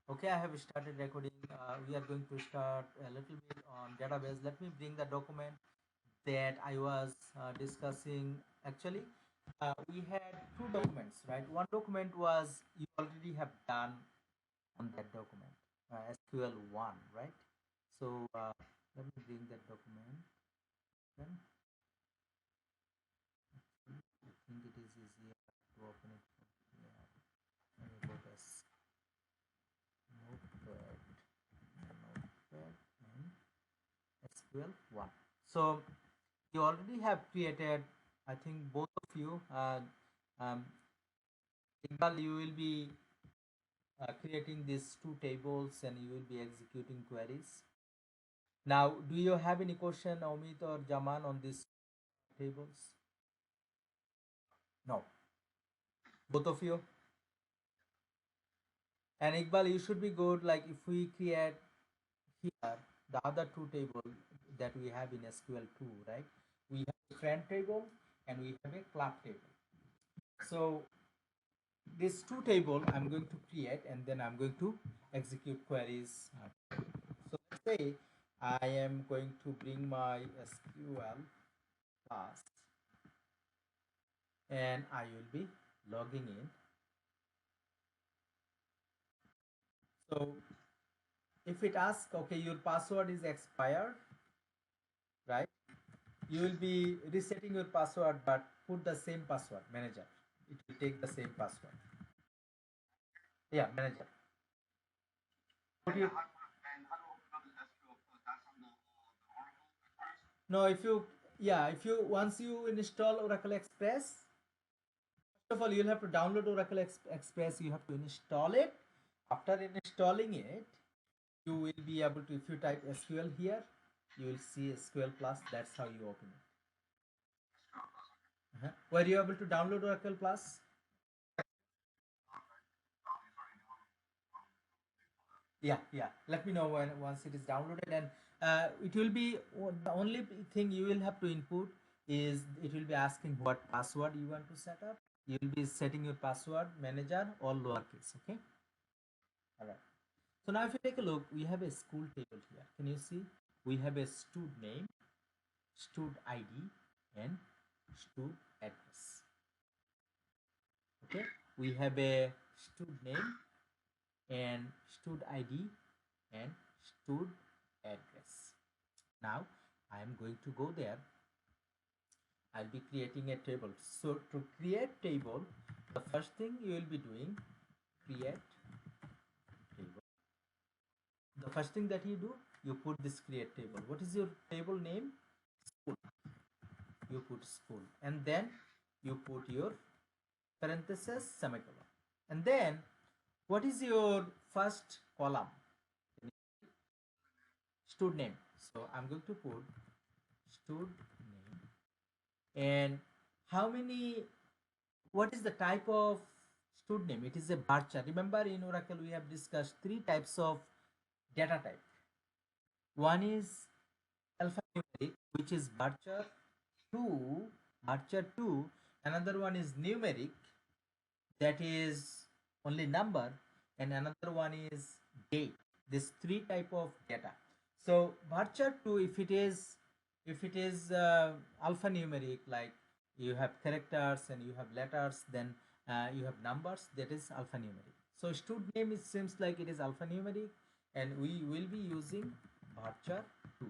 Okay, I have started recording. We are going to start a little bit on database. Let me bring the document that I was discussing. Actually, we had two documents, right? One document was you already have done on that document, SQL1, right? So let me bring that document. Then I think it is easier to open it from here. Let me go to Notepad, Notepad, and SQL1. So you already have created, I think both of you, um, Iqbal, you will be creating these two tables and you will be executing queries. Now, do you have any question, Omid or Jaman, on these tables? No, both of you. And Iqbal, you should be good. Like if we create here the other two table that we have in SQL2, right? We have a friend table and we have a club table. So these two table I'm going to create and then I'm going to execute queries. So let's say I am going to bring my SQL class and I will be logging in. So if it asks, okay, your password is expired, right? You will be resetting your password, but put the same password, manager. It will take the same password. Yeah, manager. Put your, no, if you, yeah, if you, once you install Oracle Express, first of all, you'll have to download Oracle Express. You have to install it. After installing it, you will be able to, if you type SQL here, you will see SQL Plus. That's how you open it. Were you able to download Oracle Plus? Yeah. Let me know when once it is downloaded, and it will be the only thing you will have to input is it will be asking what password you want to set up. You will be setting your password manager all lowercase. Okay. All right. So now if you take a look, we have a school table here. Can you see? We have a stud name, stud ID, and stud address. Okay. We have a stud name and stud ID and stud address. Now I am going to go there. I'll be creating a table. So to create table, the first thing you will be doing, create table. The first thing that you do, you put this create table. What is your table name? School. You put school, and then you put your parenthesis semicolon, and then what is your first column? Stud name. So I'm going to put stud name, and how many, what is the type of stud name? It is a varchar. Remember in Oracle we have discussed three types of data type. One is alphanumeric, which is varchar 2, varchar 2. Another one is numeric, that is only number, and another one is date. This three type of data. So varchar 2, if it is alphanumeric, like you have characters and you have letters, then you have numbers, that is alphanumeric. So stud name, it seems like it is alphanumeric, and we will be using varchar 2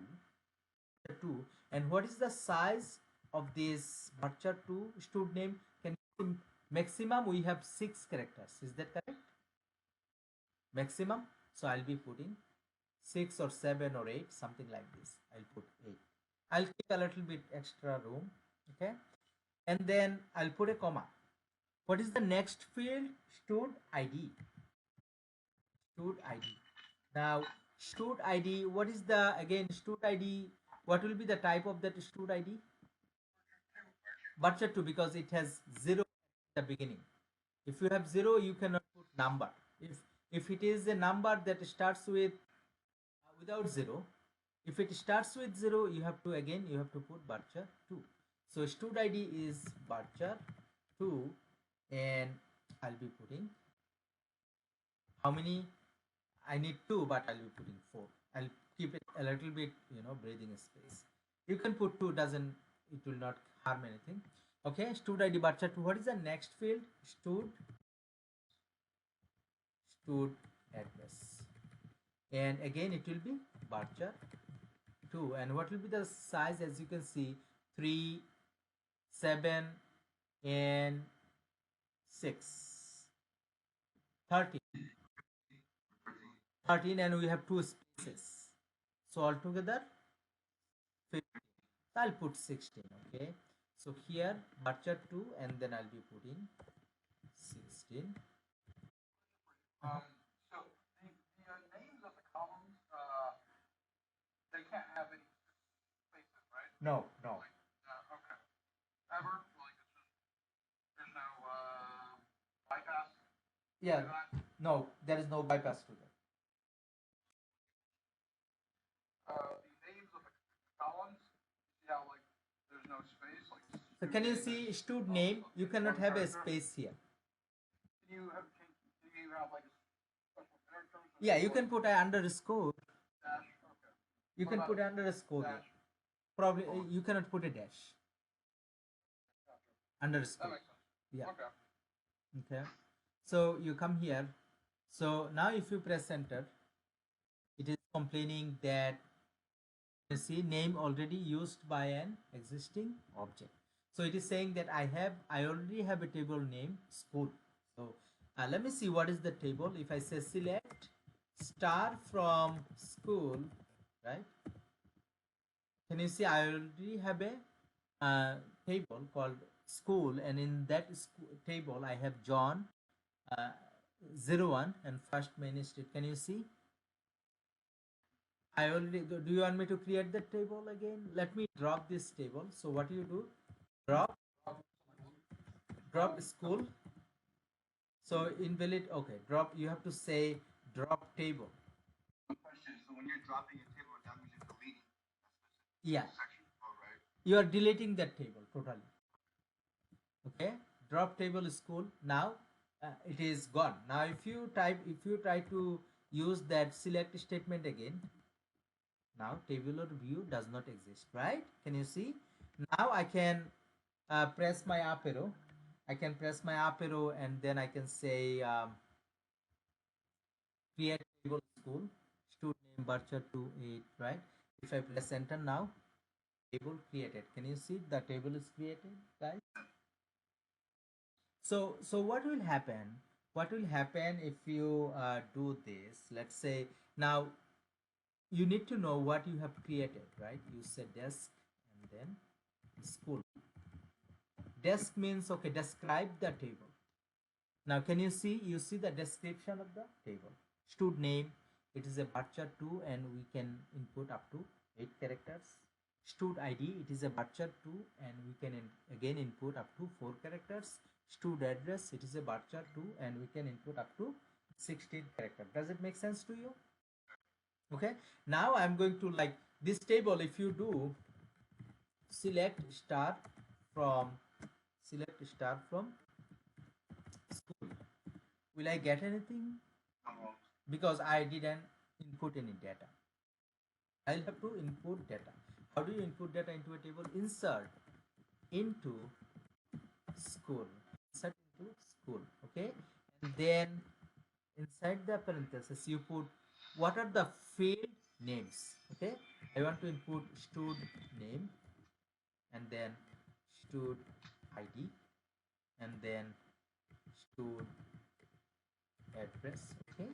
2. And what is the size of this varchar 2 stud name? Can you, maximum we have 6 characters, is that correct? Maximum, so I'll be putting 6 or 7 or 8, something like this. I'll put 8. I'll keep a little bit extra room. Okay, and then I'll put a comma. What is the next field? Stud ID. Stud ID. Now stud ID, what is the, again, stud ID, what will be the type of that stud ID? Varchar 2, because it has 0 at the beginning. If you have 0, you cannot put number. If it is a number that starts with without 0, if it starts with 0, you have to, again you have to put varchar 2. So stud ID is varchar 2, and I'll be putting how many I need 2, but I'll be putting 4. I'll keep it a little bit, breathing space. You can put 2, doesn't, it will not harm anything. Okay, stud ID departure 2. What is the next field? Stud address. And again, it will be departure 2. And what will be the size? As you can see, 3, 7, and 6. 13. 13, and we have 2 spaces. So altogether 15. I'll put 16. Okay, so here departure 2, and then I'll be putting 16. Um, so the names of the columns, they can't have any spaces, right? No, no. Like, okay. Ever? Like, there's no bypass to Yeah, that? no, there is no bypass to that. The names of the columns, see how, like, there's no space? Like, So can you see stud name? You cannot have a space here. Can you have like a special character? Yeah, you can put an underscore. Dash? Okay. You can put an underscore here. Probably you cannot put a dash. That Underscore. makes sense. Yeah. Okay. Okay. So you come here. So now if you press enter, it is complaining that you see name already used by an existing object. So it is saying that I already have a table name school. So let me see what is the table. If I say select star from school, right? Can you see I already have a table called school, and in that table I have John uh, 01 and first main street. Can you see? I already do you want me to create that table again? Let me drop this table. So what do you do? Drop school. So invalid. Okay, drop. You have to say drop table. Question. So when you're dropping a table, that means you're deleting Yeah, section. All right. you are deleting that table totally. Okay, drop table school. Now it is gone. Now if you try to use that select statement again, now tabular view does not exist, right? Can you see? Now I can press my up arrow. I can press my up arrow, and then I can say create table school, student name Barcher 28, right? If I press enter now, table created. Can you see the table is created, guys? So what will happen? What will happen if you do this? Let's say now you need to know what you have created, right? You say desk and then school. Desk means okay, describe the table. Now can you see? You see the description of the table. Stud name, it is a Barcher 2, and we can input up to 8 characters. Stud ID, it is a Barcher 2, and we can again input up to 4 characters. Stud address, it is a Barcher 2, and we can input up to 16 characters. Does it make sense to you? Okay, now I'm going to like this table. If you do select star from school, will I get anything? Because I didn't input any data. I'll have to input data. How do you input data into a table? Insert into school. Insert into school. Okay, and then inside the parenthesis you put what are the field names. Okay, I want to input stud name, and then stud ID, and then stud address. Okay,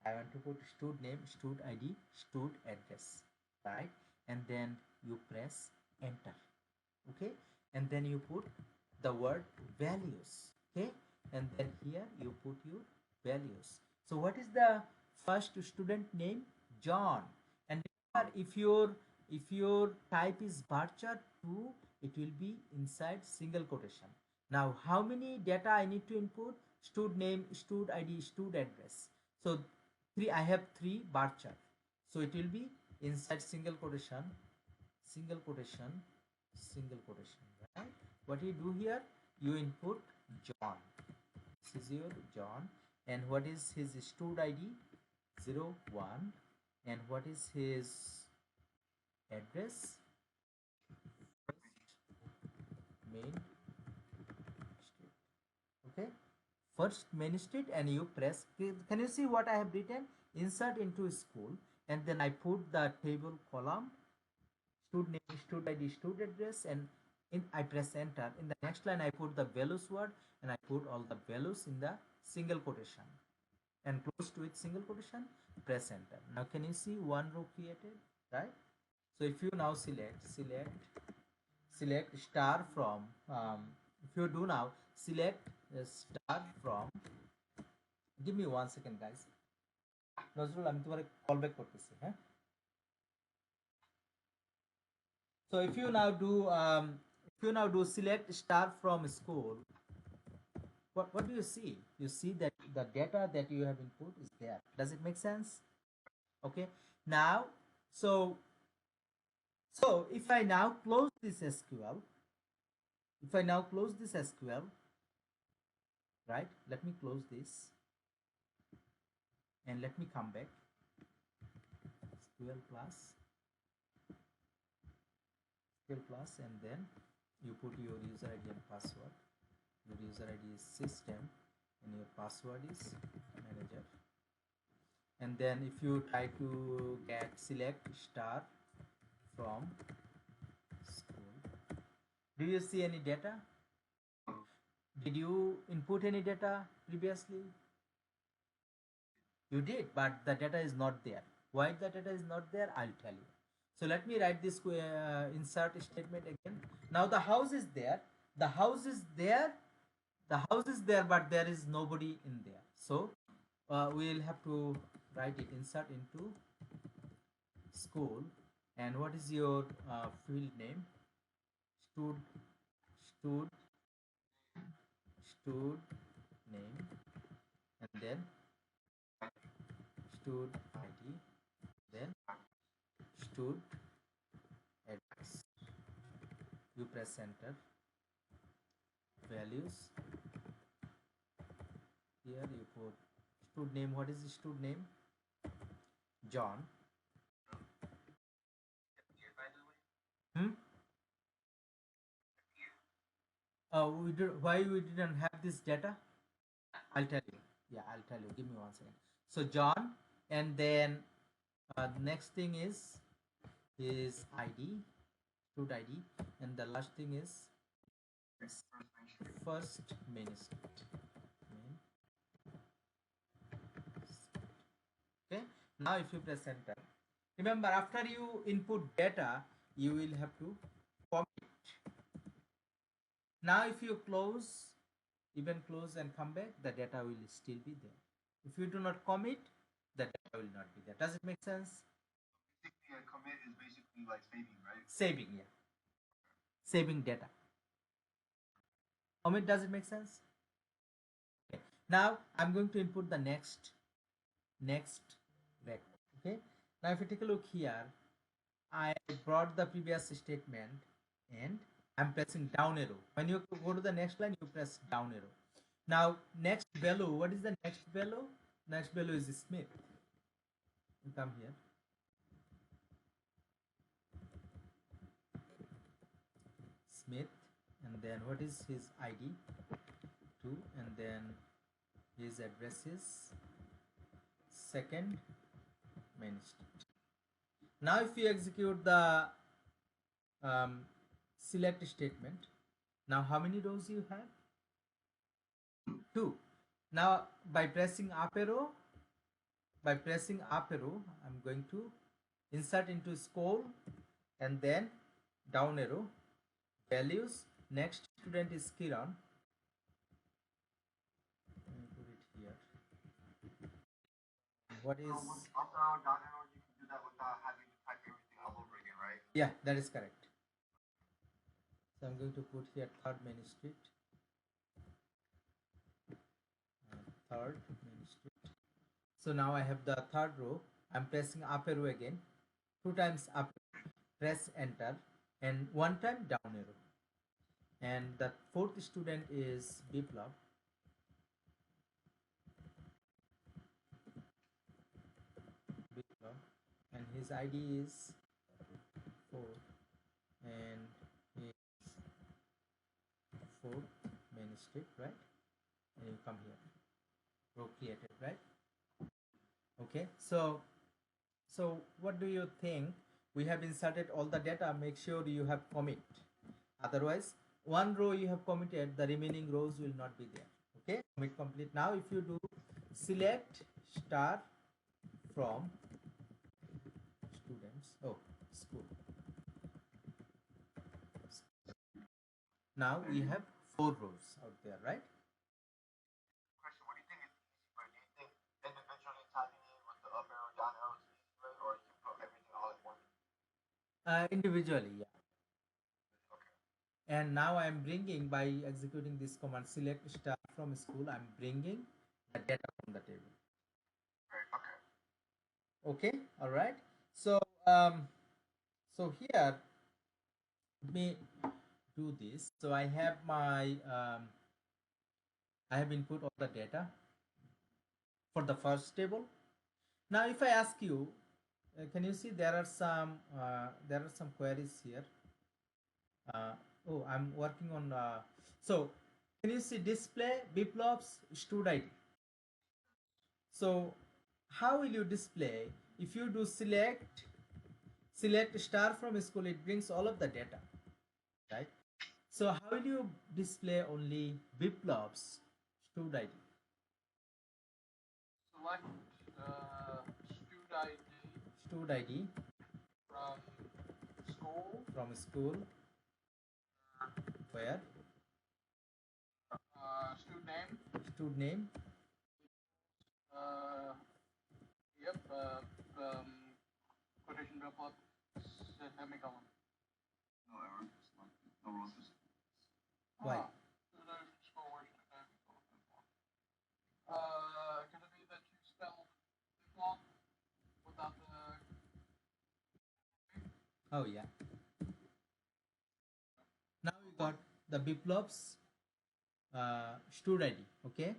I want to put stud name, stud ID, stud address, right? And then you press enter. Okay, and then you put the word values. Okay, and then here you put your values. So what is the first student name? John. And remember, if your type is varchar 2, it will be inside single quotation. Now how many data I need to input? Stud name, stud ID, stud address. So I have 3 varchar, so it will be inside single quotation, right? What you do here, you input John. This is your John. And what is his stud ID? 01. And what is his address? Main street. Okay, first main street, and you press. Can you see what I have written? Insert into school, and then I put the table column, stud name, stud id, stud address, and I press enter. In the next line I put the values word, and I put all the values in the single quotation and closed with single quotation. Press enter. Now can you see one row created, right? So if you now select star from, if you do now select star from, give me 1 second guys, Nazrul আমি তোমার call back করতেছি, হ্যাঁ? So if you now do select star from school, what do you see? You see that the data that you have input is there. Does it make sense? Okay, now so if I now close this SQL, right, let me close this and let me come back. SQL plus, and then you put your user ID and password. Your user ID is system and your password is manager. And then if you try to select star from school, do you see any data? Did you input any data previously? You did, but the data is not there. Why the data is not there, I'll tell you. So let me write this insert statement again. Now the house is there, but there is nobody in there. So we'll have to write it, insert into school. And what is your field name? Stud name, and then stud id, then stud address. You press enter. Values, here you put stud name. What is the stud name? John. Why we didn't have this data? I'll tell you. Yeah, I'll tell you. Give me 1 second. So John, and then the next thing is his ID, stud ID, and the last thing is first main street. Okay. Now if you press enter, remember after you input data, you will have to commit. Now if you close and come back, the data will still be there. If you do not commit, the data will not be there. Does it make sense? Basically, a commit is basically like saving, right? Saving, yeah. Saving data. Commit, does it make sense? Okay. Now I'm going to input the next vector. Okay. Now if you take a look here, I brought the previous statement and I'm pressing down arrow. When you go to the next line, you press down arrow. Now next value, what is the next value? Next value is Smith. You come here. Smith, and then what is his ID? 2, and then his address is second main street. Now if you execute the select statement, now how many rows you have? 2. Now by pressing up arrow, I'm going to insert into school, and then down arrow, values. Next student is Kiran. Let me put it here. What is? Also, down arrow, you can do that without having to type everything all over again, right? Yeah, that is correct. So I'm going to put here third main street. Third main street. So now I have the third row. I'm pressing up arrow again. 2 times up, press enter, and 1 time down arrow. And the fourth student is Biplav. his ID is 4 and his fourth main street, right? And you come here, row created, right? Okay, so what do you think? We have inserted all the data. Make sure you have commit. Otherwise, one row you have committed, the remaining rows will not be there. Okay, commit complete. Now if you do select star from students, oh, school. Now we have 4 rows out there, right? Question, what do you think is the easy way? Do you think individually typing in with the up arrow, down arrow is the easy way, or you put everything all at once? Individually, yeah. Okay. And now I'm bringing, by executing this command select star from school, I'm bringing the data from the table. Okay. Okay, all right. So so here, let me do this. So I have my I have input all the data for the first table. Now if I ask you, can you see there are some queries here. Oh, I'm working on so can you see display Biplop's stud ID? So how will you display? If you do select star from school, it brings all of the data, right? So how will you display only Biplop's stud ID? Select student ID Stud ID from school. Where? Student name. Stud name. Yep. Quotation bubble. Semicolon. No errors. No rules. Why? Could it be that you spelled flop without the? Oh yeah. Now we got the Biplop's stud ID. Okay.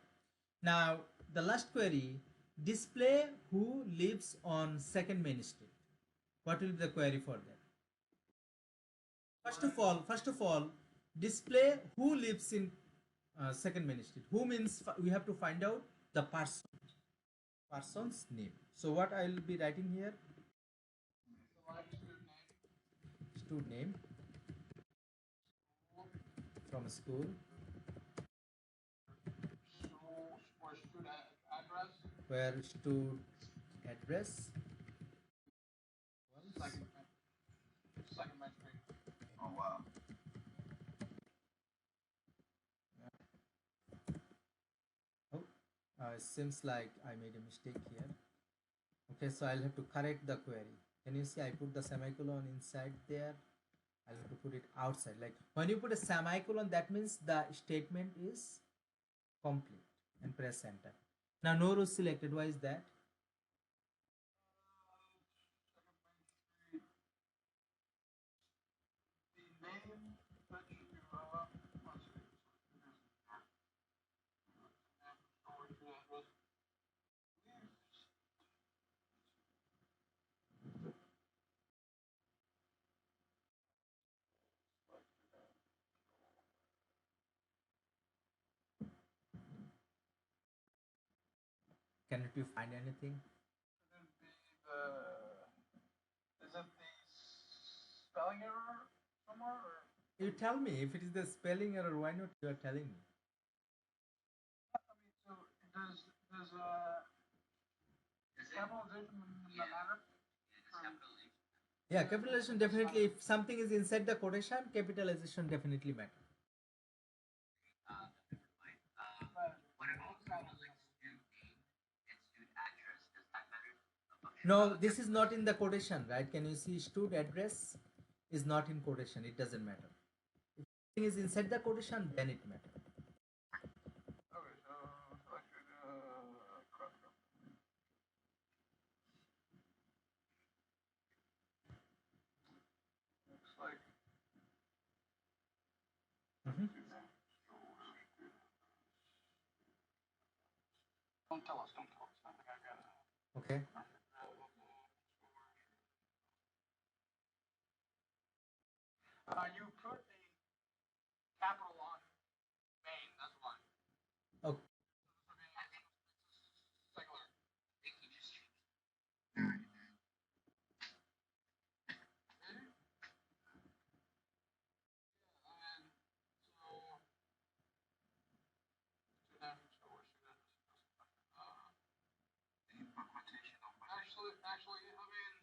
Now the last query, display who lives on second main street. What will be the query for that? First of all, display who lives in second main street. Who means we have to find out the person's name. So what I will be writing here? Stud name from school. Where stud address? Second match pick. Oh wow. Oh, seems like I made a mistake here. Okay, so I'll have to correct the query. Can you see I put the semicolon inside there? I'll have to put it outside. Like when you put a semicolon, that means the statement is complete, and press enter. Now no row selected. Why is that? Cannot you find anything? Is it the spelling error somewhere? Or? You tell me if it is the spelling error. Why not you are telling me? I mean, so does capitalization matter? Yeah, capitalization definitely. If something is inside the quotation, capitalization definitely matters. No, this is not in the quotation, right? Can you see stud address is not in quotation? It doesn't matter. If something is inside the quotation, then it matters. Okay, so I should cross it. Looks like. Don't tell us. I think I got it. Okay. You put a capital on main. That's why. Okay. Singular. And so, actually, I mean,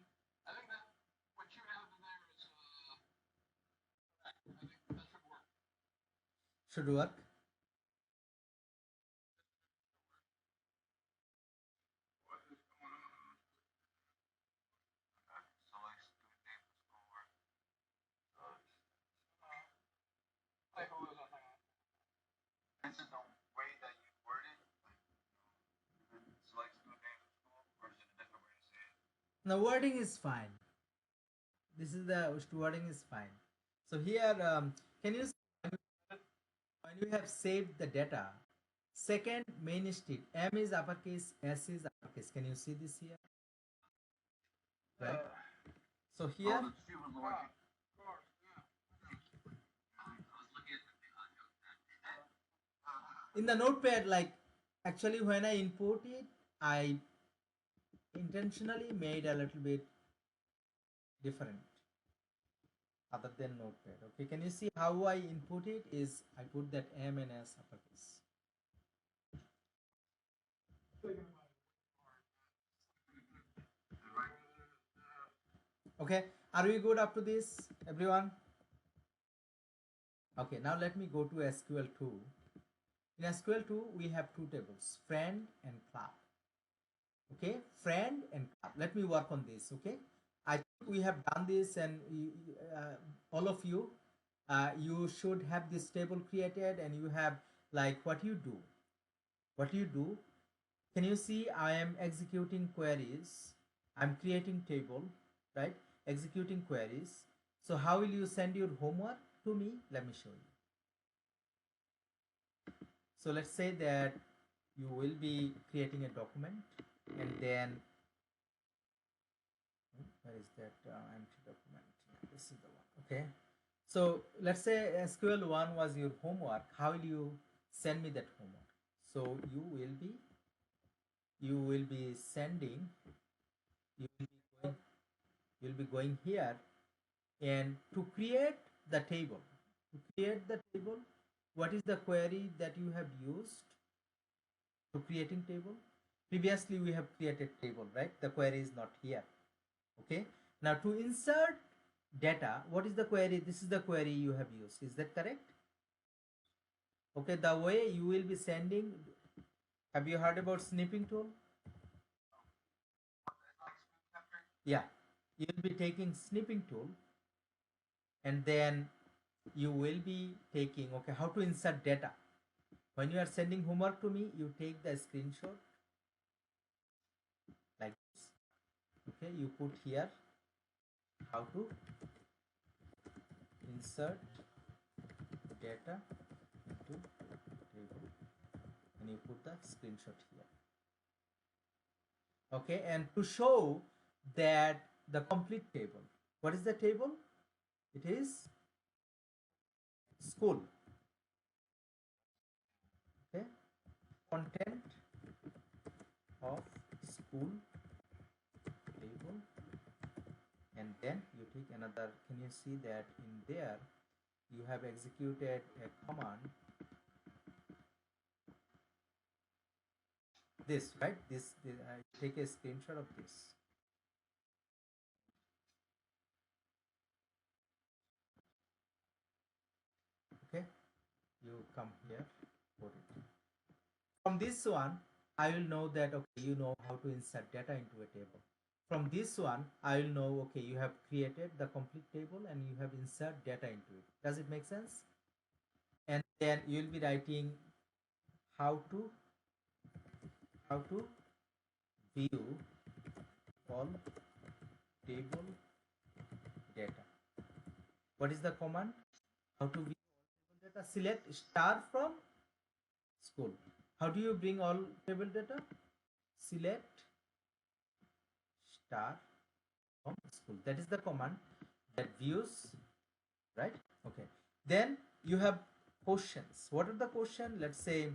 I think that what you have in there is, I think that should work. Should work. What is going on? Select student name for schoolwork. Like, what was that thing? This is the way that you word it. Select student name for school, or is it a different way to say it? Now wording is fine. This is the wording is fine. So here, can you see when you have saved the data, second main street, M is uppercase, S is uppercase. Can you see this here? Right. So here, in the notepad, like actually when I import it, I intentionally made a little bit different other than notepad. Okay, can you see how I input it? Is I put that M and S uppercase. Okay, are we good up to this, everyone? Okay, now let me go to SQL2. In SQL2, we have two tables, friend and club. Okay, friend and club. Let me work on this. Okay, I think we have done this, and all of you, you should have this table created, and you have like what you do. What you do? Can you see? I am executing queries. I'm creating table, right? Executing queries. So how will you send your homework to me? Let me show you. So let's say that you will be creating a document, and then where is that empty document? Yeah, this is the one. Okay. So let's say SQL1 was your homework. How will you send me that homework? So you will be sending, you will be going, you'll be going here, and to create the table, what is the query that you have used to creating table? Previously we have created table, right? The query is not here. Okay, now to insert data, what is the query? This is the query you have used. Is that correct? Okay, the way you will be sending, have you heard about snipping tool? Yeah, you will be taking snipping tool, and then you will be taking, okay, how to insert data. When you are sending homework to me, you take the screenshot like this. Okay, you put here how to insert data into table, and you put the screenshot here. Okay, and to show that the complete table, what is the table? It is school. Okay, content of school table, and then you take another. Can you see that in there you have executed a command, this, right? This take a screenshot of this. Okay, you come here, put it. From this one, I will know that okay, you know how to insert data into a table. From this one, I will know okay, you have created the complete table and you have insert data into it. Does it make sense? And then you will be writing how to view all table data. What is the command? How to view all table data? Select star from school. How do you bring all table data? Select star from school. That is the command that views right? Okay. Then you have questions. What are the question? Let's say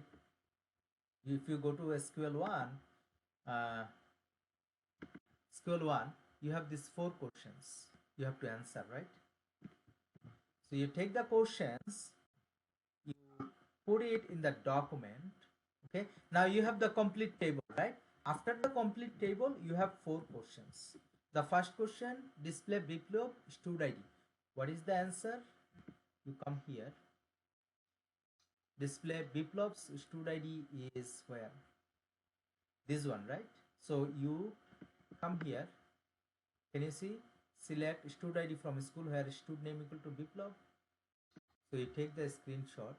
if you go to SQL1, uh, SQL1, you have these 4 questions you have to answer, right? So you take the questions, you put it in the document. Okay, now you have the complete table, right? After the complete table, you have 4 questions. The first question, display biplop stud id. What is the answer? You come here. Display biplop's stud id is where? This one, right? So you come here. Can you see? Select stud id from school where stud name equal to biplop. So you take the screenshot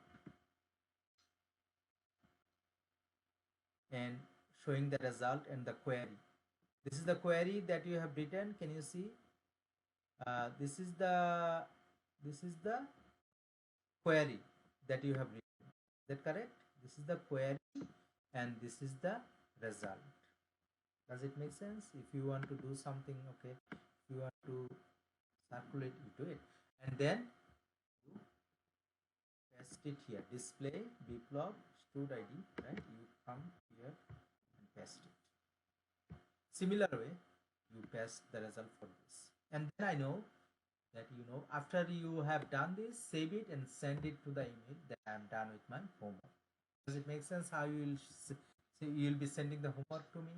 and showing the result and the query. This is the query that you have written. Can you see? This is the query that you have written. Is that correct? This is the query and this is the result. Does it make sense? If you want to do something, okay, if you want to circulate, you do it, and then you paste it here. Display biplop stud id, right? You come here and paste it. Similar way, you paste the result for this, and then I know that after you have done this, save it and send it to the email that I am done with my homework. Does it make sense how you will you'll be sending the homework to me?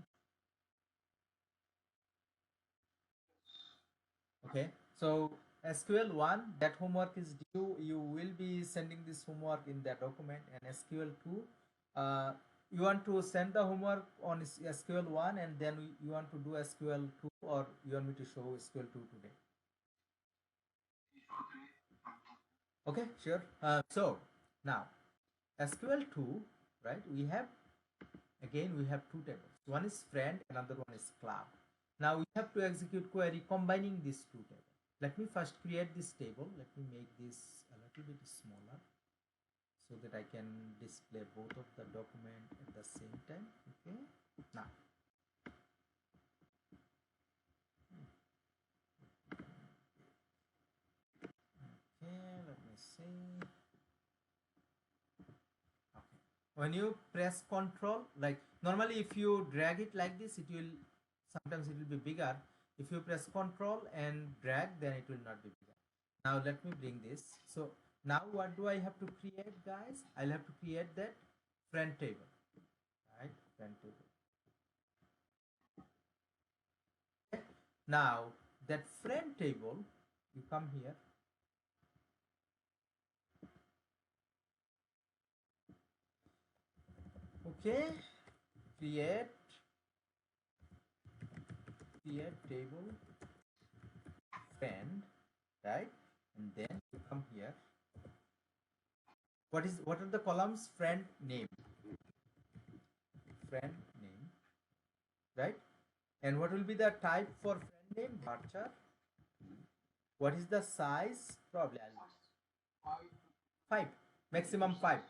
Okay, so SQL1, that homework is due. You will be sending this homework in that document, and SQL2, you want to send the homework on SQL1 and then you want to do SQL2, or you want me to show SQL2 today? Okay, sure. So now SQL2, right? We have 2 tables. One is friend, another one is club. Now we have to execute query combining these 2 tables. Let me first create this table. Let me make this a little bit smaller so that I can display both of the document at the same time. Okay, now let me see. Okay. When you press Control, like normally if you drag it like this, it will sometimes it will be bigger. If you press Control and drag, then it will not be bigger. Now let me bring this. So now what do I have to create, guys? I'll have to create that friend table, right? Friend table. Okay. Now that friend table, you come here. Okay, create table friend, right? And then you come here. What are the columns? Friend name, right? And what will be the type for friend name? Varchar. What is the size? Probably I'll 5, maximum 5,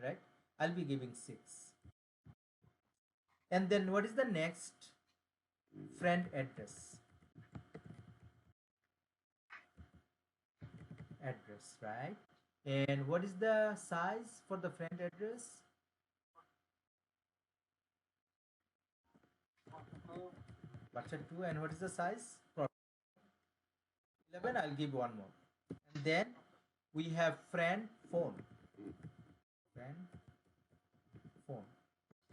right? I'll be giving 6. And then what is the next? Friend address, right? And what is the size for the friend address? Varchar 2. And what is the size? 11. I'll give one more. And then we have friend phone,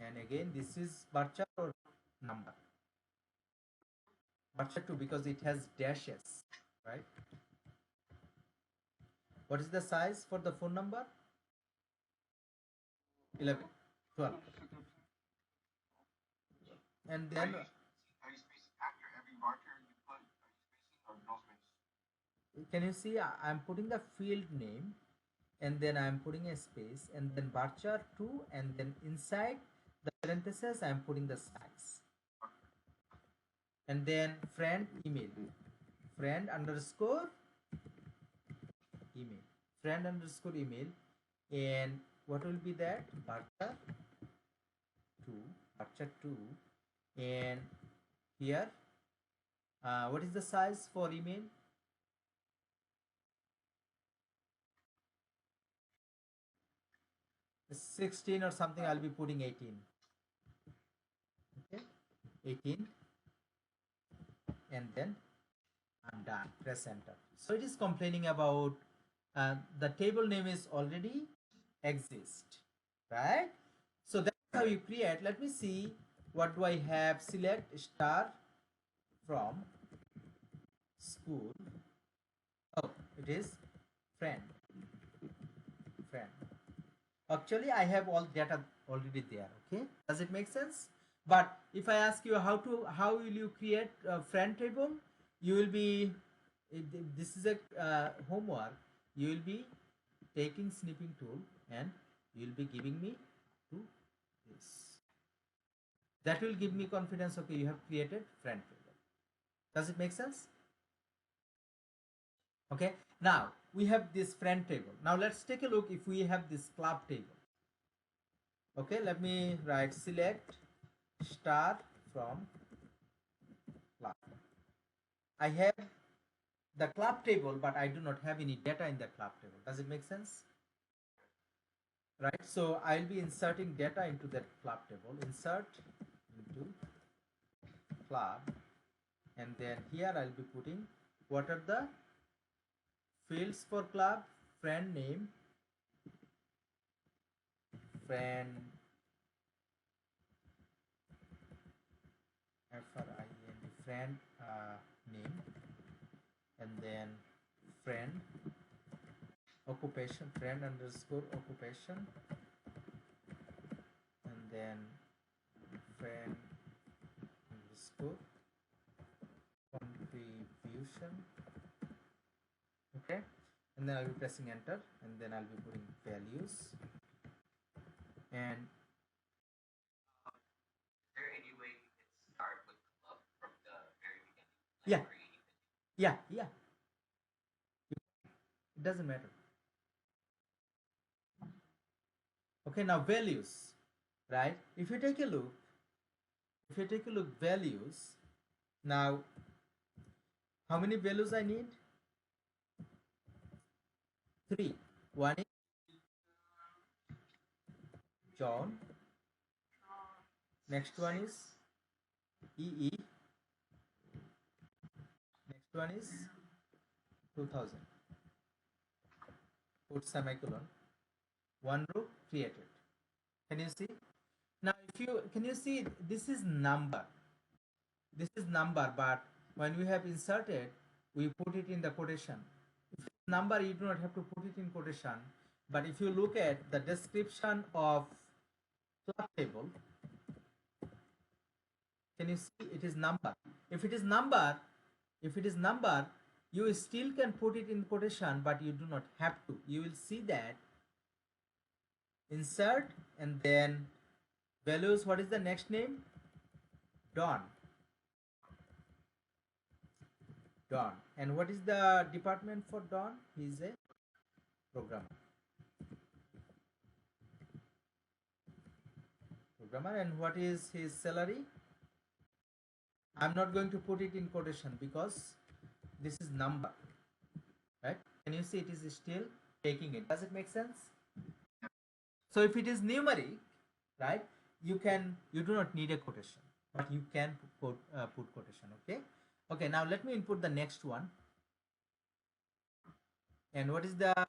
and again this is Varchar or number. Varchar 2 because it has dashes, right? What is the size for the phone number? 11, 12. And then Are you spacing after every marker you put? Are you spacing or no space? can you see I'm putting the field name and then I'm putting a space and then Varchar 2 and then inside the parentheses I'm putting the size. And then friend email, friend underscore email, and what will be that? Varchar 2, and here what is the size for email? 16 or something, I'll be putting 18. Okay, 18, and then I'm done. Press enter. So it is complaining about the table name is already exist, right? So that's how you create. Let me see, what do I have? Select star from school. Oh, it is friend. Friend. Actually, I have all data already there. Okay, does it make sense? But if I ask you how will you create a friend table, you will be, this is a homework. You will be taking snipping tool and you will be giving me to this. That will give me confidence. Okay, you have created friend table. Does it make sense? Okay, now we have this friend table. Now let's take a look if we have this club table. Okay, let me write select star from club. I have the club table, but I do not have any data in the club table. Does it make sense? Right, so I'll be inserting data into that club table. Insert into club, and then here I'll be putting what are the fields for club: friend name, friend friend, friend name, and then friend occupation, friend underscore occupation, and then friend underscore contribution. Okay, and then I'll be pressing enter, and then I'll be putting values. And Is there any way you can start with the club from the very beginning? yeah, yeah, it doesn't matter. Okay, now values, right? If you take a look values, now how many values I need? 3. One is John, next one is EE, next one is 2000. Put semicolon, one row created. Can you see? Now if you can you see, this is number, but when we have inserted, we put it in the quotation. If it's number, you do not have to put it in quotation. But if you look at the description of club table, can you see it is number? If it is number, you still can put it in quotation, but you do not have to. You will see that insert, and then values. What is the next name? Don. Don. And what is the department for Don? He is a programmer. And what is his salary? I'm not going to put it in quotation because this is number, right? Can you see it is still taking it? Does it make sense? So if it is numeric, right, you do not need a quotation, but you can put quotation. Okay, now let me input the next one. And what is the, You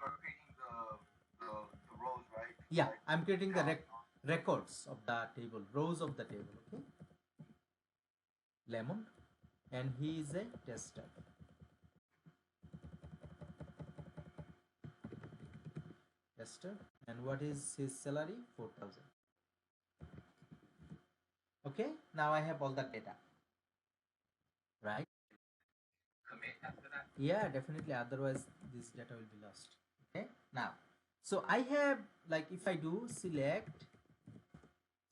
are creating the rows, right? yeah, Like I'm creating the John, records of the table, rows of the table. Okay, Lemon, and he is a tester. And what is his salary? 4,000. Okay, now I have all the data, right? commit after that. Yeah, definitely, otherwise this data will be lost. Okay, now, so I have, like, if I do select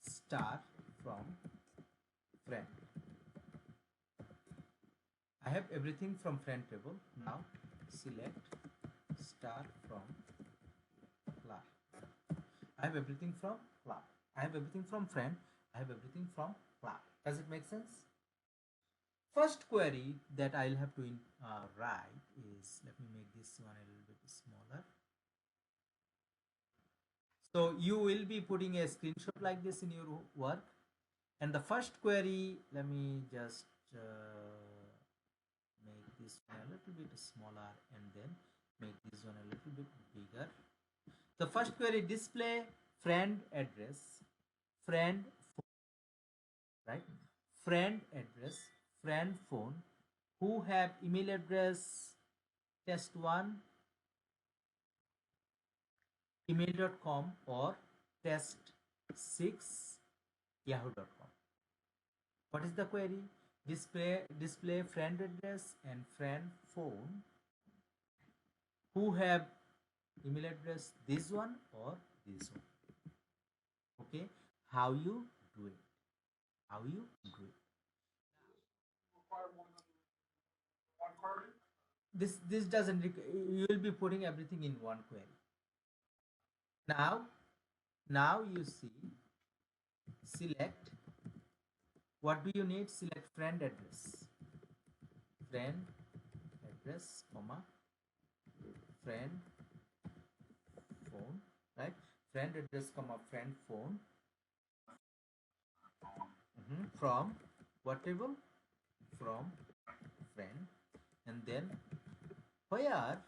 star from friend, I have everything from friend table. Now select star from club, I have everything from club, I have everything from friend, I have everything from club. Does it make sense? First query that I'll have to write is, let me make this one a little bit smaller. So you will be putting a screenshot like this in your work. And the first query, let me just make this one a little bit smaller and then make this one a little bit bigger. The first query, display friend address, friend phone, right? Friend address, friend phone, who have email address test1 email.com or test6 yahoo.com. What is the query? Display friend address and friend phone who have email address this one or this one. Okay, how you do it? How you do it? Require more than one query? This doesn't. You will be putting everything in one query. Now you see. Select. What do you need? Select friend address. Friend address, comma friend phone, right? Friend address, comma friend phone. From what table? From friend. And then where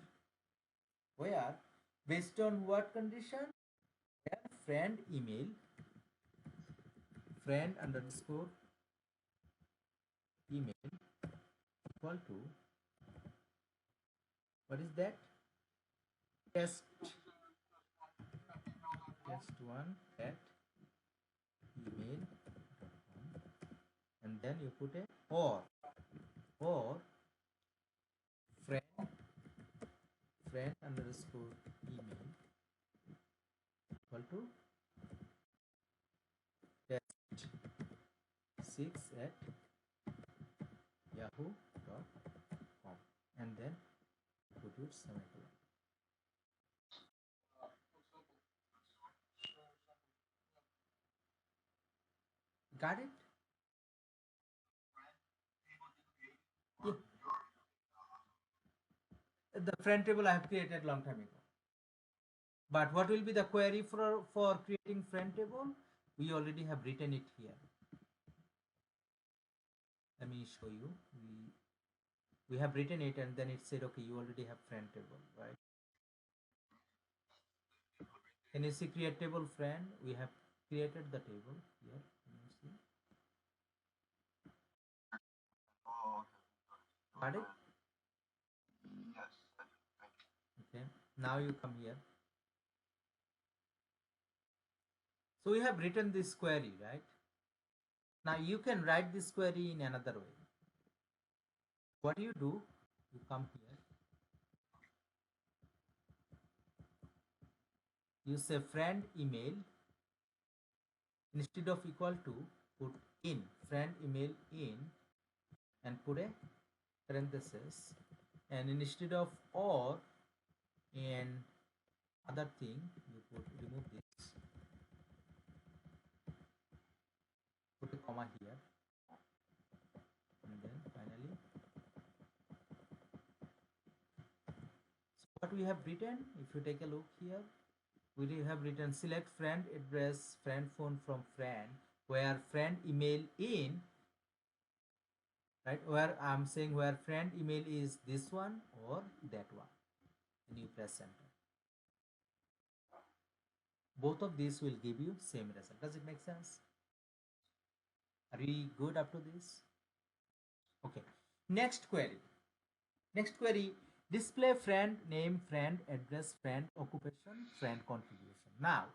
based on what condition? Where friend email, friend underscore email equal to, what is that? Test1 at email.com, and then you put a or friend underscore email equal to test6 at yahoo.com, and then put your semicolon. Got it? Yeah. The friend table I have created long time ago. But what will be the query for creating friend table? We already have written it here. Let me show you. We have written it and then it said, okay, you already have friend table, right? Can you see create table friend? We have created the table here. Can you see? Got it? Okay. Now you come here. So we have written this query, right? Now you can write this query in another way. What do? You come here. You say friend email, instead of equal to, put in, friend email in, and put a parenthesis, and instead of or and other thing you put, remove this, put a comma here, and then finally, so what we have written, if you take a look here, we have written select friend address, friend phone from friend, where friend email in, right? Where I'm saying where friend email is this one or that one, and you press enter. Both of these will give you same result. Does it make sense? Are we good up to this? Okay. Next query. Next query. Display friend name, friend address, friend occupation, friend contribution. Now,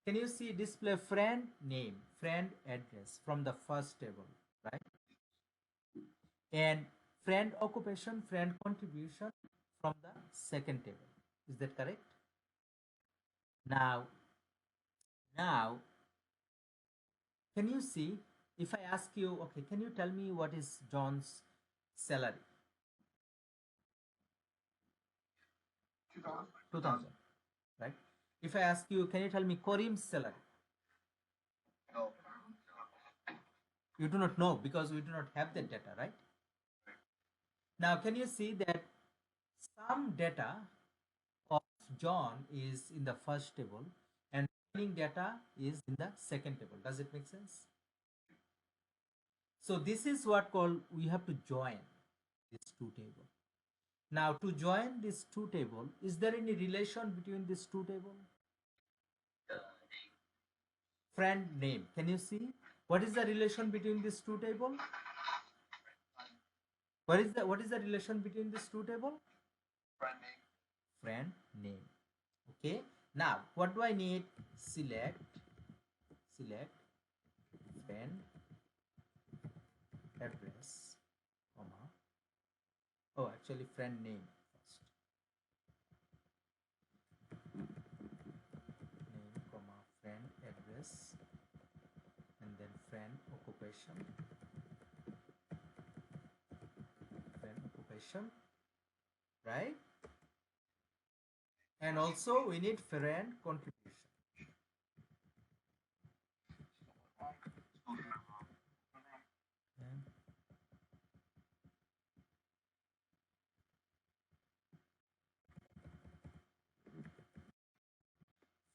can you see display friend name, friend address from the first table, right? And friend occupation, friend contribution from the second table. Is that correct? Now, can you see, if I ask you, okay, can you tell me what is John's salary? 2000. 2000, right? If I ask you, can you tell me Karim's salary? No. You do not know because we do not have that data, right? Now, can you see that some data of John is in the first table and remaining data is in the second table. Does it make sense? So this is what called we have to join these two tables. Now to join these two tables, is there any relation between these two tables? Friend name. Can you see what is the relation between these two tables? What is the relation between these two tables? Friend name. Friend name. Okay. Now what do I need? Select friend address, comma. Oh, actually friend name first. Name, comma, friend address, and then friend occupation. Friend occupation, right? And also we need friend contribution. And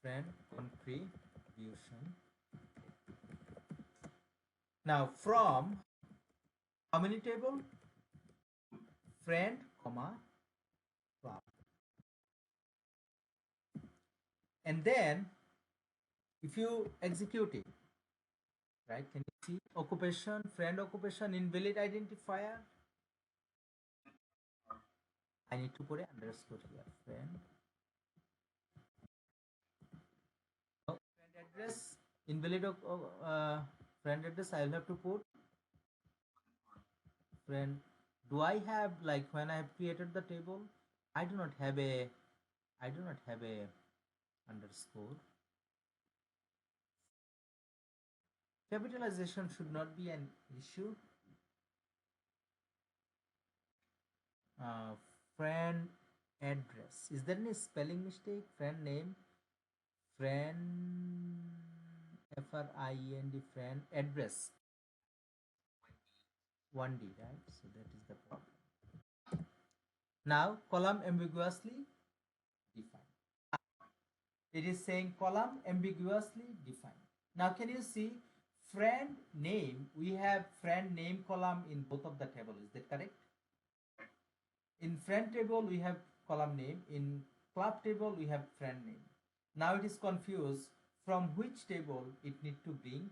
friend contribution. Now from how many table? Friend, comma, club. And then if you execute it, right, can you see occupation, friend occupation, invalid identifier? I need to put an underscore here. Friend. Oh, friend address, invalid friend address, I will have to put friend. Do I have, like, when I have created the table, I do not have a underscore. Capitalization should not be an issue. Uh, Friend address. Is there any spelling mistake? Friend name, friend, friend, friend address. 1D, right? So that is the problem. Now column ambiguously defined. It is saying column ambiguously defined. Now can you see friend name? We have friend name column in both of the tables. Is that correct? In friend table we have column name. In club table we have friend name. Now it is confused from which table it need to bring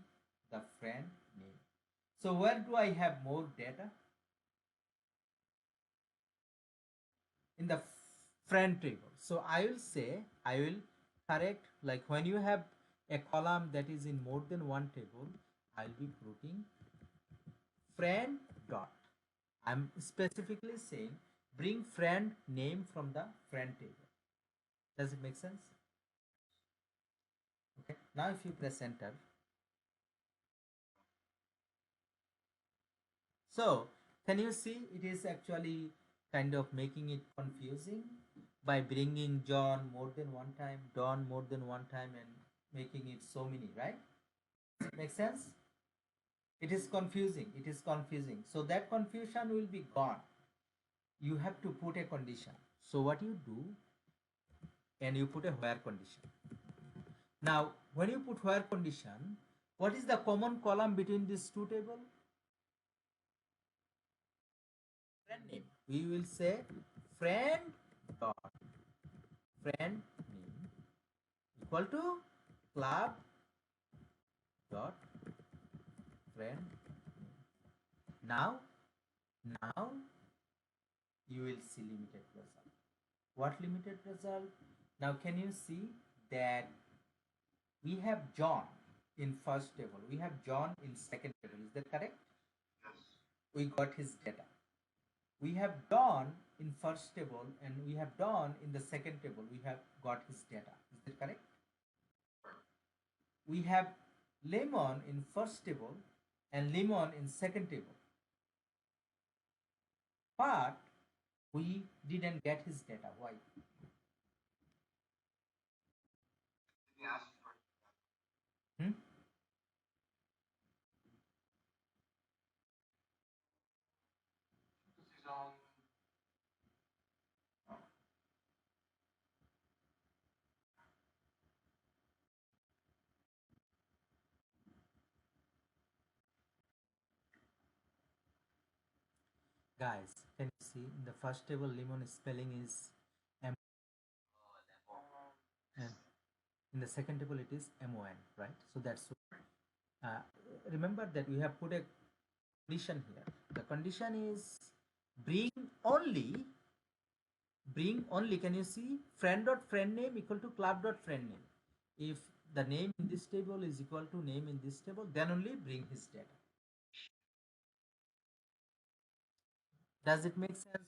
the friend name. So where do I have more data? In the friend table. So I will say, I will correct, like when you have a column that is in more than one table, I'll be putting friend dot. I'm specifically saying bring friend name from the friend table. Does it make sense? Okay. Now if you press enter, so can you see it is actually kind of making it confusing by bringing John more than one time, Don more than one time, and making it so many, right? Make sense? It is confusing. It is confusing. So that confusion will be gone. You have to put a condition. So what you do, and you put a where condition. Now, when you put where condition, what is the common column between these two tables? Friend name. We will say friend dot friend name equal to club dot friend name. Now you will see limited result. What limited result? Now can you see that we have John in first table, we have John in second table, is that correct? Yes. We got his data. We have Don in first table and we have Don in the second table, we have got his data, is that correct? We have Lemon in first table and Lemon in second table, but we didn't get his data. Why? Yes. Hmm? This is on. Guys, can you see in the first table lemon spelling is M, and in the second table it is MON, right? So that's uh, remember that we have put a condition here. The condition is bring only, can you see, friend dot friend name equal to club dot friend name. If the name in this table is equal to name in this table, then only bring his data. Does it make sense?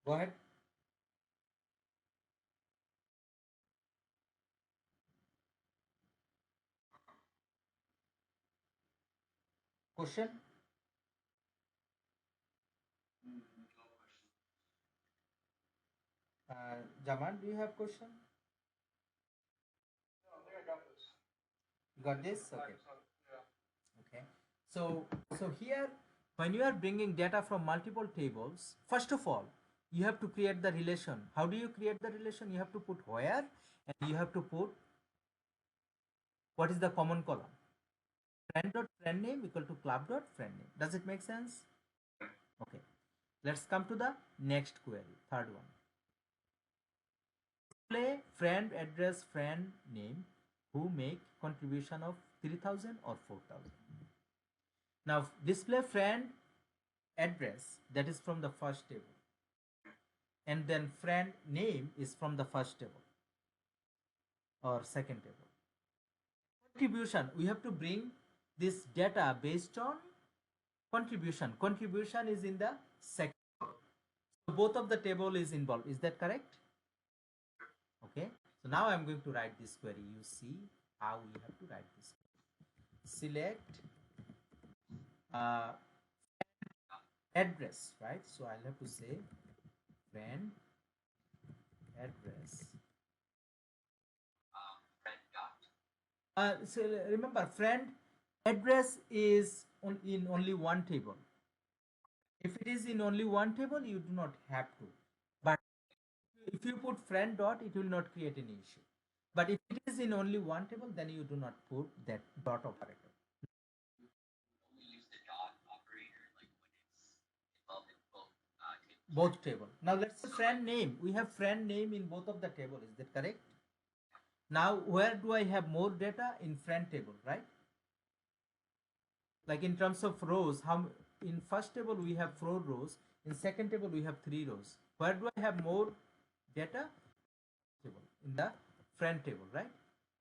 Go ahead. Question. Jaman, do you have question? No, I think I got this. You got this? Okay. Yeah. Okay. So here, when you are bringing data from multiple tables, first of all, you have to create the relation. How do you create the relation? You have to put where, and you have to put what is the common column. Friend dot friend name equal to club dot friend name. Does it make sense? Okay. Let's come to the next query, third one. Display friend address friend name who make contribution of 3000 or 4000. Now display friend address, that is from the first table, and then friend name is from the first table or second table. Contribution, we have to bring this data based on contribution. Contribution is in the second. So both of the table is involved. Is that correct? Okay. So now I'm going to write this query. You see how we have to write this. Select uh, address, right? So I'll have to say friend address. So remember, friend address is in only one table. If it is in only one table, you do not have to. But if you put friend dot, it will not create any issue. But if it is in only one table, then you do not put that dot operator. Both table. Now let's say friend name. We have friend name in both of the table. Is that correct? Now where do I have more data? In friend table, right? Like in terms of rows, how in first table we have 4 rows, in second table we have 3 rows. Where do I have more data? Table, in the friend table, right?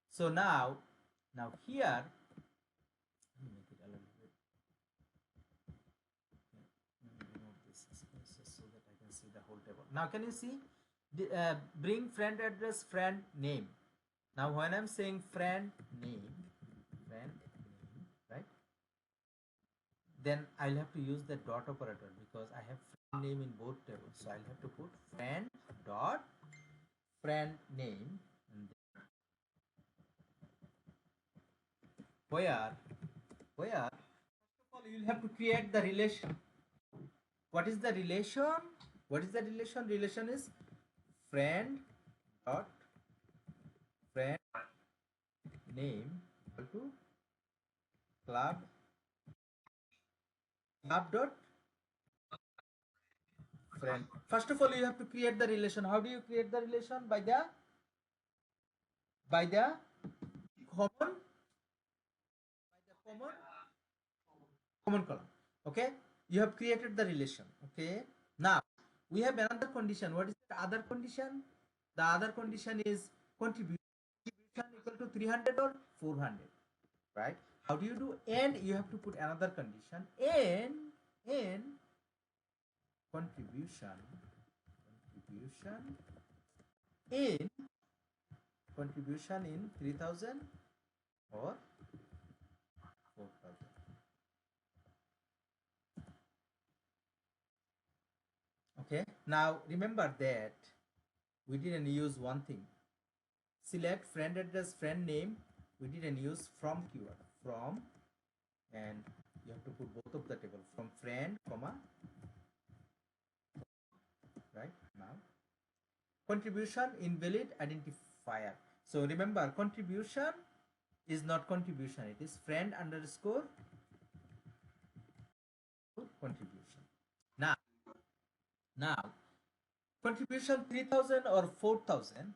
So now here, let me make it a little bit, remove this spaces so that I can see the whole table. Now can you see bring friend address friend name. Now when I'm saying friend name, right, then I'll have to use the dot operator because I have friend name in both tables. So I'll have to put friend dot friend name, and where first of all you'll have to create the relation. What is the relation? Relation is friend dot friend name equal to club dot friend. First of all, you have to create the relation. How do you create the relation? By the common common column. Okay, you have created the relation. Okay, now we have another condition. What is the other condition? The other condition is contribution equal to 300 or 400, right? How do you do? And you have to put another condition. And contribution in contribution in 3000 or 4000. Okay, now remember that we didn't use one thing. Select friend address friend name, we didn't use from keyword. From, and you have to put both of the table from friend comma, right? Now contribution invalid identifier. So remember, contribution is not contribution, it is friend underscore contribution. Now, now contribution 3000 or 4000.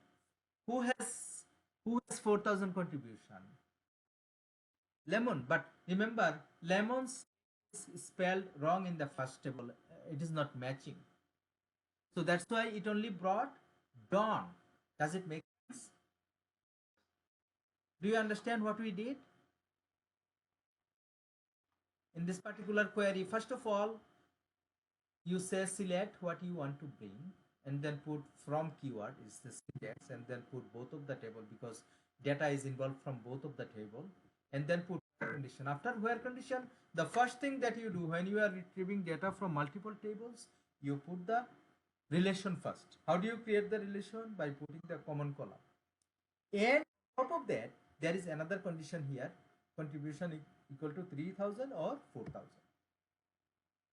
Who has 4000 contribution? Lemon. But remember, lemons is spelled wrong in the first table. It is not matching. So that's why it only brought dawn. Does it make sense? Do you understand what we did in this particular query? First of all, you say select what you want to bring and then put from keyword is the syntax, and then put both of the table because data is involved from both of the table, and then put where condition. After where condition, the first thing that you do when you are retrieving data from multiple tables, you put the relation first. How do you create the relation? By putting the common column. And on top of that, there is another condition here, contribution equal to 3000 or 4000.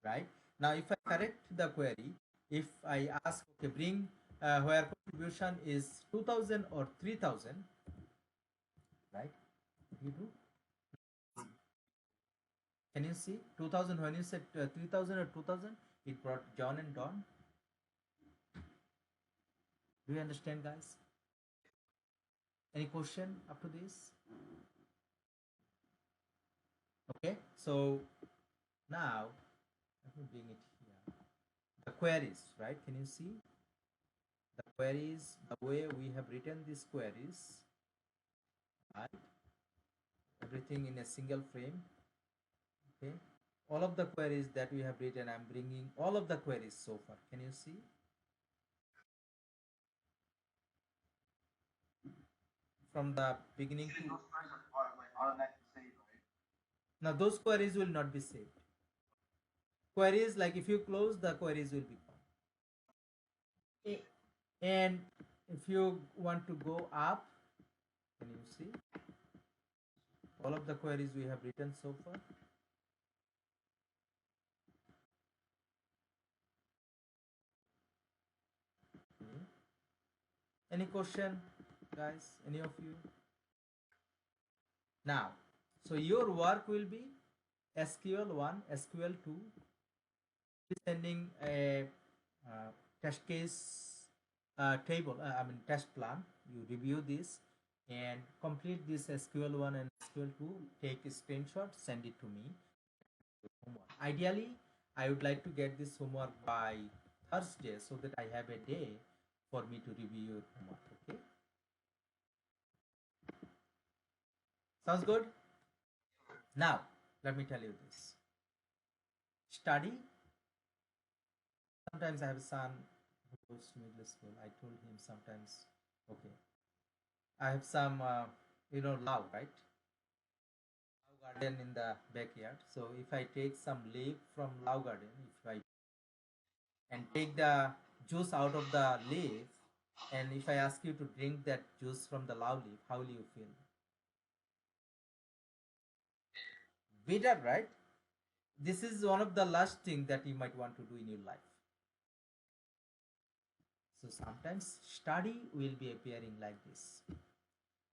Right? Now, if I correct the query, if I ask, okay, bring where contribution is 2000 or 3000, right? You do. Can you see 2000 when you said 3000 or 2000? It brought John and Don. Do you understand, guys? Any question up to this? Okay, so now let me bring it here. The queries, right? Can you see the queries? The way we have written these queries, right? Everything in a single frame. Okay, all of the queries that we have written, I'm bringing all of the queries so far. Can you see? From the beginning to now, those queries will not be saved. Queries, like if you close, the queries will be gone. And if you want to go up, can you see all of the queries we have written so far? Okay. Any question, guys? Any of you? Now, so your work will be SQL1, SQL2, sending a test case table, test plan. You review this and complete this SQL1 and SQL2, take a screenshot, send it to me. Homework. Ideally, I would like to get this homework by Thursday so that I have a day for me to review your homework. Okay? Sounds good? Now, let me tell you this. Study. Sometimes I have a son who goes to middle school. I told him sometimes, okay, I have some, love, right? Love garden in the backyard. So if I take some leaf from love garden, if I and take the juice out of the leaf, and if I ask you to drink that juice from the love leaf, how will you feel? Bitter, right? This is one of the last thing that you might want to do in your life. So sometimes study will be appearing like this.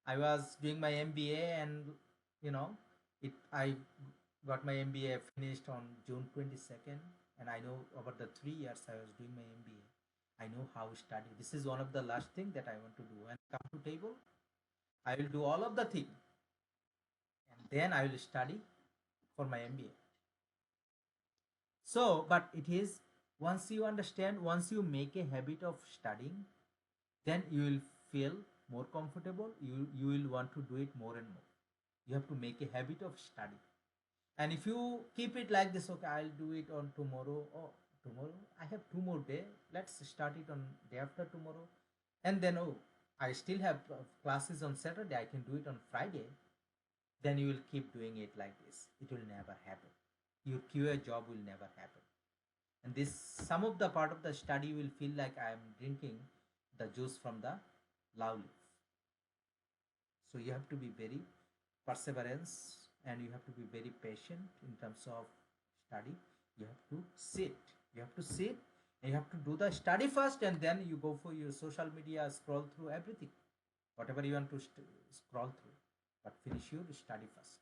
I was doing my MBA, and I got my MBA finished on June 22nd, and I know over the 3 years I was doing my MBA. I know how to study. This is one of the last thing that I want to do. When I come to table, I will do all of the thing, and then I will study for my MBA. So, but it is once you understand, once you make a habit of studying, then you will feel more comfortable. You will want to do it more and more. You have to make a habit of study. And if you keep it like this, okay, I'll do it on tomorrow. Oh, tomorrow I have 2 more days. Let's start it on day after tomorrow. And then, oh, I still have classes on Saturday. I can do it on Friday. Then you will keep doing it like this. It will never happen. Your QA job will never happen. And this, some of the part of the study will feel like I am drinking the juice from the love leaf. So you have to be very perseverance, and you have to be very patient in terms of study. You have to sit. You have to sit and you have to do the study first, and then you go for your social media, scroll through everything, whatever you want to scroll through. but finish your study first.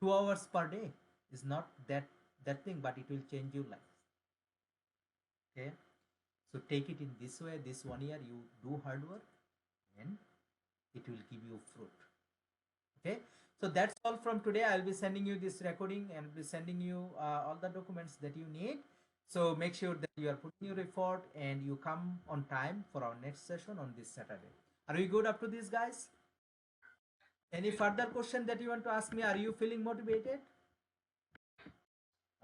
2 hours per day is not that thing, but it will change your life. Okay, so take it in this way. This 1 year you do hard work, and it will give you fruit. Okay, so that's all from today. I'll be sending you this recording and be sending you all the documents that you need. So make sure that you are putting your effort and you come on time for our next session on this Saturday. Are we good up to this, guys? Any further question that you want to ask me? Are you feeling motivated?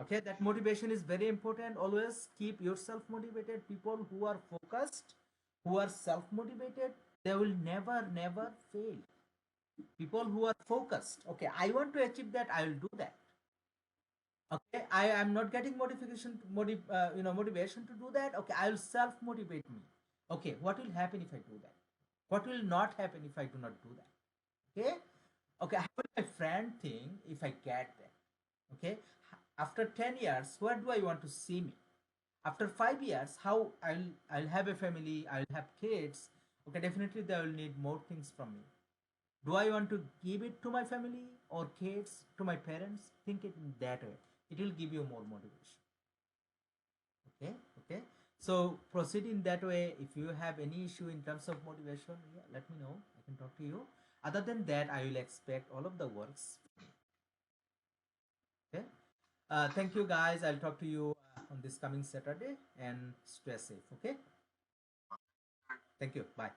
Okay, that motivation is very important. Always keep yourself motivated. People who are focused, who are self motivated, they will never fail. People who are focused, okay, I want to achieve that, I will do that. Okay, I am not getting motivation to do that. Okay, I will self motivate me. Okay, what will happen if I do that? What will not happen if I do not do that? Okay, okay, how will my friend think if I get that? Okay, after 10 years, where do I want to see me? After 5 years, how I'll have a family, I'll have kids. Okay, definitely they will need more things from me. Do I want to give it to my family or kids, to my parents? Think it in that way. It will give you more motivation. Okay, okay. So proceed in that way. If you have any issue in terms of motivation, yeah, let me know. I can talk to you. Other than that, I will expect all of the works. Okay. Thank you guys. I'll talk to you on this coming Saturday and stay safe. Okay. Thank you. Bye.